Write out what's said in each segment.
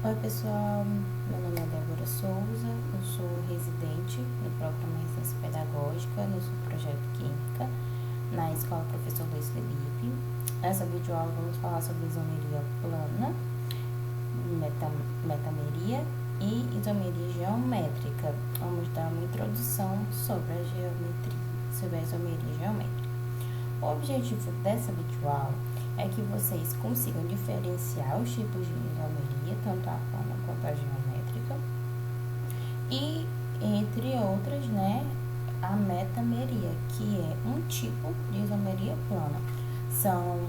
Oi pessoal, meu nome é Débora Souza, eu sou residente no programa Residência Pedagógica no subprojeto Química, na Escola Professor Luiz Felipe. Nessa videoaula vamos falar sobre isomeria plana, metameria e isomeria geométrica. Vamos dar uma introdução sobre a isomeria geométrica. O objetivo dessa videoaula é que vocês consigam diferenciar os tipos de isomeria, tanto a plana quanto a geométrica, e, entre outras, a metameria, que é um tipo de isomeria plana. São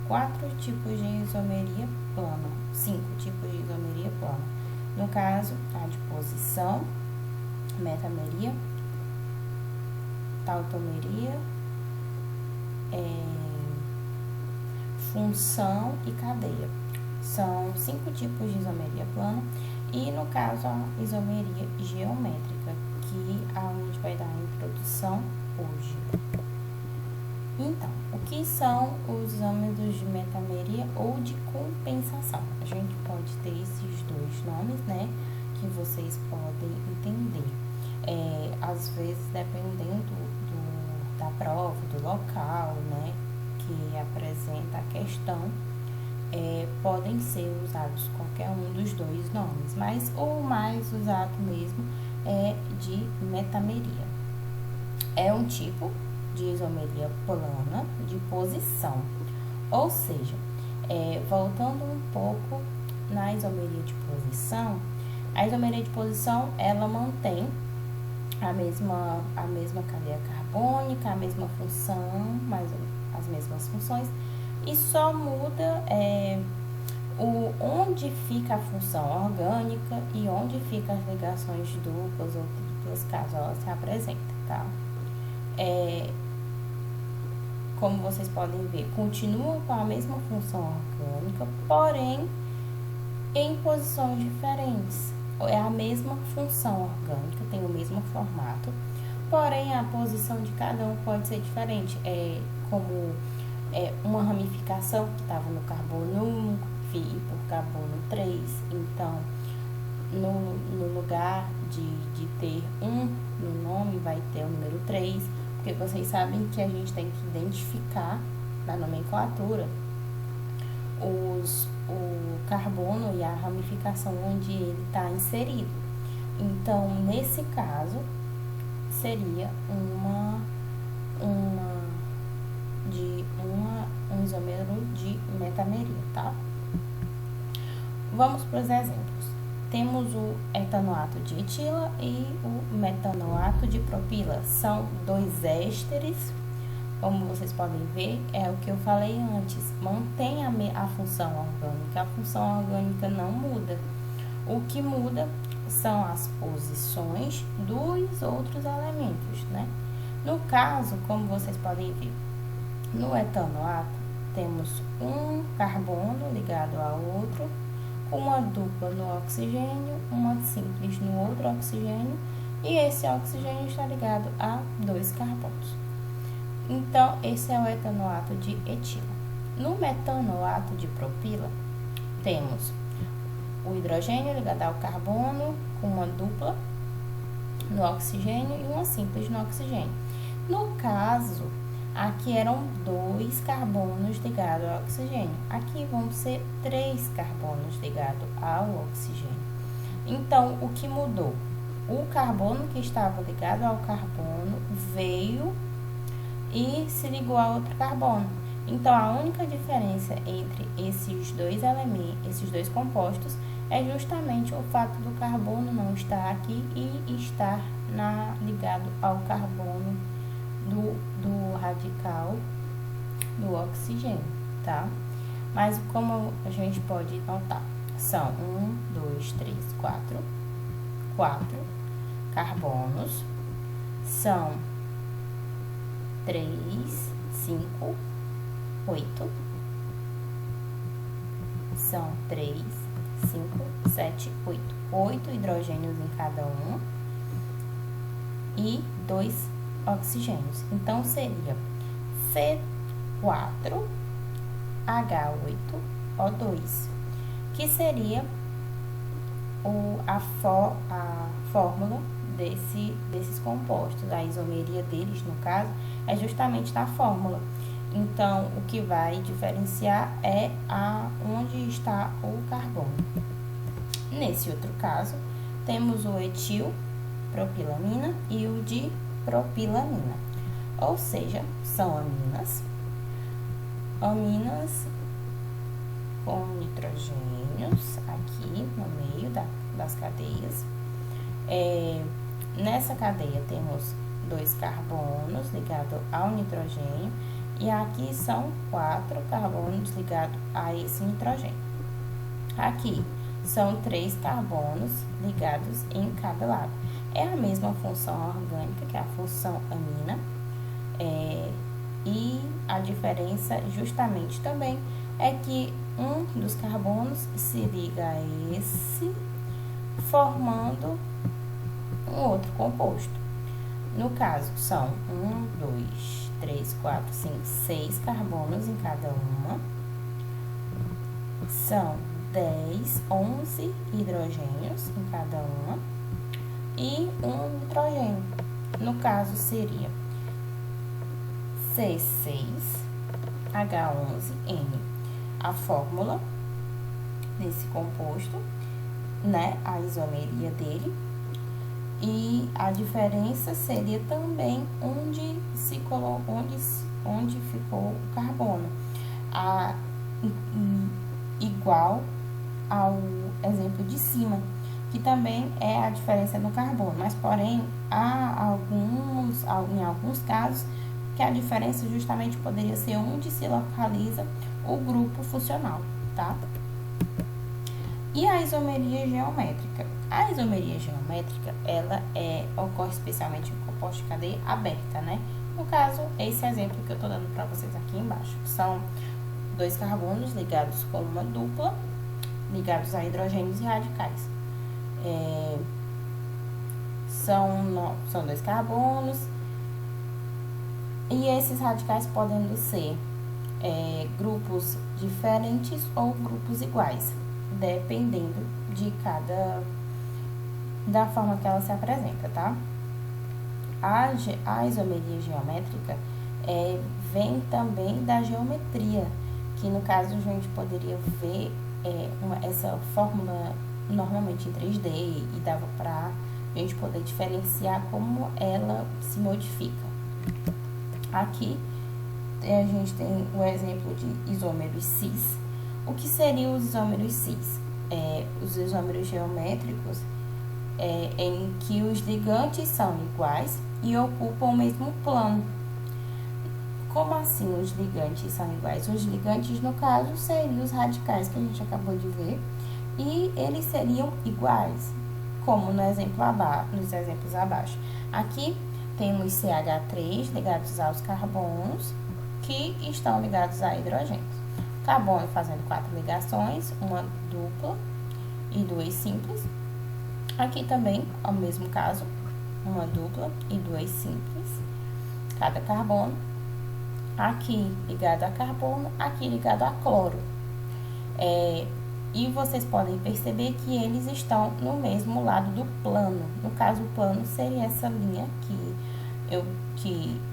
4 tipos de isomeria plana, 5 tipos de isomeria plana. No caso, a de posição, metameria, tautomeria, função e cadeia. São 5 tipos de isomeria plana e, no caso, a isomeria geométrica, que a gente vai dar a introdução hoje. Então, o que são os isômeros de metameria ou de compensação? A gente pode ter esses dois nomes, que vocês podem entender. Às vezes, dependendo da prova, do local, que apresenta a questão, podem ser usados qualquer um dos dois nomes, mas o mais usado mesmo é de metameria. É um tipo de isomeria plana de posição, ou seja, voltando um pouco na isomeria de posição, a isomeria de posição ela mantém a mesma cadeia carbônica, a mesma função, as mesmas funções, e só muda onde fica a função orgânica e onde ficam as ligações duplas ou triplas, caso ela se apresente, tá? Como vocês podem ver, continua com a mesma função orgânica, porém em posições diferentes. É a mesma função orgânica, tem o mesmo formato, porém a posição de cada um pode ser diferente. Como uma ramificação que estava no carbono 1, fui por carbono 3, então no lugar de ter 1 no nome, vai ter o número 3, porque vocês sabem que a gente tem que identificar na nomenclatura o carbono e a ramificação onde ele está inserido. Então, nesse caso, seria um isômero de metameria, tá? Vamos para os exemplos. Temos o etanoato de etila e o metanoato de propila. São 2 ésteres. Como vocês podem ver, é o que eu falei antes, mantém a função orgânica, a função orgânica não muda. O que muda são as posições dos outros elementos, No caso, como vocês podem ver, no etanoato, temos um carbono ligado ao outro, uma dupla no oxigênio, uma simples no outro oxigênio, e esse oxigênio está ligado a 2 carbonos. Então, esse é o etanoato de etila. No metanoato de propila, temos o hidrogênio ligado ao carbono, com uma dupla no oxigênio e uma simples no oxigênio. No caso, aqui eram 2 carbonos ligados ao oxigênio. Aqui vão ser 3 carbonos ligados ao oxigênio. Então, o que mudou? O carbono que estava ligado ao carbono veio e se ligou a outro carbono. Então, a única diferença entre esses dois elementos, esses dois compostos, é justamente o fato do carbono não estar aqui e estar ligado ao carbono do radical do oxigênio, tá? Mas como a gente pode notar, são 4 carbonos, são 3, 5, 8, são 3, 5, 7, 8. 8 hidrogênios em cada um e 2 oxigênios. Então, seria C4H8O2, que seria a fórmula desses compostos. A isomeria deles, no caso, é justamente na fórmula. Então, o que vai diferenciar é onde está o carbono. Nesse outro caso, temos o etilpropilamina e o dipropilamina. Ou seja, são aminas com nitrogênios aqui no meio das cadeias. Nessa cadeia temos 2 carbonos ligados ao nitrogênio e aqui são 4 carbonos ligados a esse nitrogênio. Aqui são 3 carbonos ligados em cada lado. É a mesma função orgânica, que é a função amina, e a diferença justamente também é que um dos carbonos se liga a esse, formando um outro composto. No caso, são 1, 2, 3, 4, 5, 6 carbonos em cada uma. São 10, 11 hidrogênios em cada uma. E um nitrogênio. No caso, seria C6H11N. A fórmula desse composto, né? A isomeria dele. E a diferença seria também onde ficou o carbono. Igual ao exemplo de cima, que também é a diferença no carbono, mas porém em alguns casos que a diferença justamente poderia ser onde se localiza o grupo funcional, tá? E a isomeria geométrica? A isomeria geométrica, ela ocorre especialmente em compostos de cadeia aberta, né? No caso, esse exemplo que eu tô dando para vocês aqui embaixo. São 2 carbonos ligados com uma dupla, ligados a hidrogênios e radicais. São 2 carbonos, e esses radicais podendo ser grupos diferentes ou grupos iguais, dependendo da forma que ela se apresenta, tá? A isomeria geométrica vem também da geometria, que no caso a gente poderia ver essa fórmula normalmente em 3D e dava para a gente poder diferenciar como ela se modifica. Aqui a gente tem o exemplo de isômeros cis. O que seriam os isômeros cis? Os isômeros geométricos em que os ligantes são iguais e ocupam o mesmo plano. Como assim os ligantes são iguais? Os ligantes, no caso, seriam os radicais que a gente acabou de ver, e eles seriam iguais, como nos exemplos abaixo. Aqui temos CH3 ligados aos carbonos, que estão ligados a hidrogênios. Carbono fazendo 4 ligações, uma dupla e 2 simples. Aqui também, ao mesmo caso, uma dupla e 2 simples, cada carbono. Aqui ligado a carbono, aqui ligado a cloro. E vocês podem perceber que eles estão no mesmo lado do plano. No caso, o plano seria essa linha que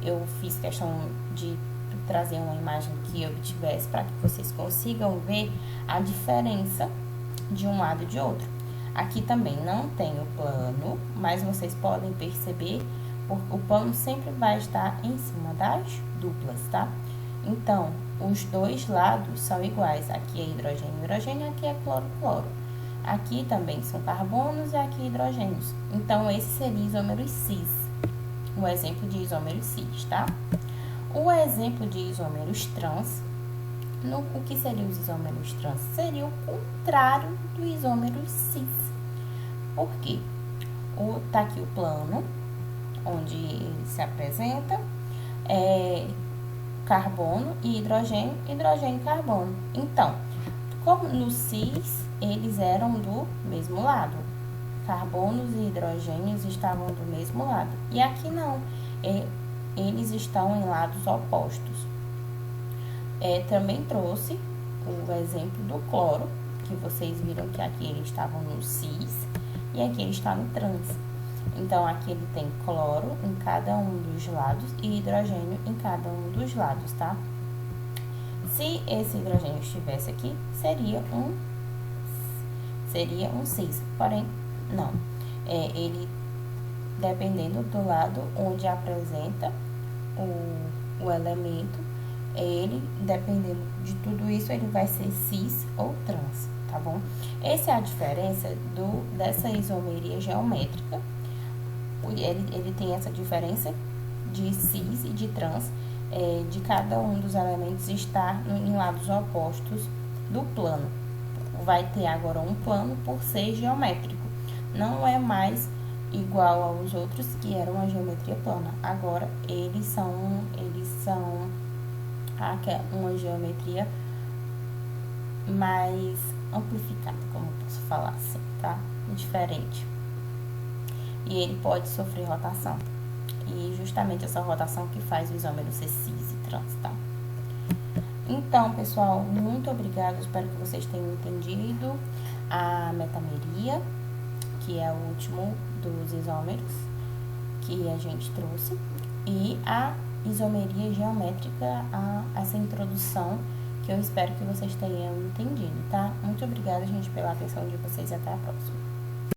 eu fiz questão de trazer uma imagem que eu tivesse para que vocês consigam ver a diferença de um lado e de outro. Aqui também não tem o plano, mas vocês podem perceber, o plano sempre vai estar em cima das duplas, tá? Então, os dois lados são iguais. Aqui é hidrogênio, hidrogênio, aqui é cloro, cloro. Aqui também são carbonos e aqui hidrogênios. Então, esse seria isômeros cis. Um exemplo de isômeros cis, tá? O exemplo de isômeros trans, o que seriam os isômeros trans? Seria o contrário do isômero cis. Por quê? Tá aqui o plano, onde ele se apresenta, carbono e hidrogênio, hidrogênio e carbono. Então, como no cis, eles eram do mesmo lado. Carbonos e hidrogênios estavam do mesmo lado. E aqui não, eles estão em lados opostos. Também trouxe o exemplo do cloro, que vocês viram que aqui eles estavam no cis e aqui ele está no trans. Então, aqui ele tem cloro em cada um dos lados e hidrogênio em cada um dos lados, tá? Se esse hidrogênio estivesse aqui, seria um cis, porém, não. Ele, dependendo do lado onde apresenta o elemento, ele, dependendo de tudo isso, ele vai ser cis ou trans, tá bom? Essa é a diferença dessa isomeria geométrica. Ele tem essa diferença de cis e de trans, de cada um dos elementos estar em lados opostos do plano. Vai ter agora um plano por ser geométrico. Não é mais igual aos outros que eram a geometria plana. Agora eles são uma geometria mais amplificada, como eu posso falar assim, tá? Diferente. E ele pode sofrer rotação. E justamente essa rotação que faz o isômero ser cis e trans, tá? Então, pessoal, muito obrigada. Espero que vocês tenham entendido a metameria, que é o último dos isômeros que a gente trouxe, e a isomeria geométrica, essa introdução, que eu espero que vocês tenham entendido, tá? Muito obrigada, gente, pela atenção de vocês e até a próxima.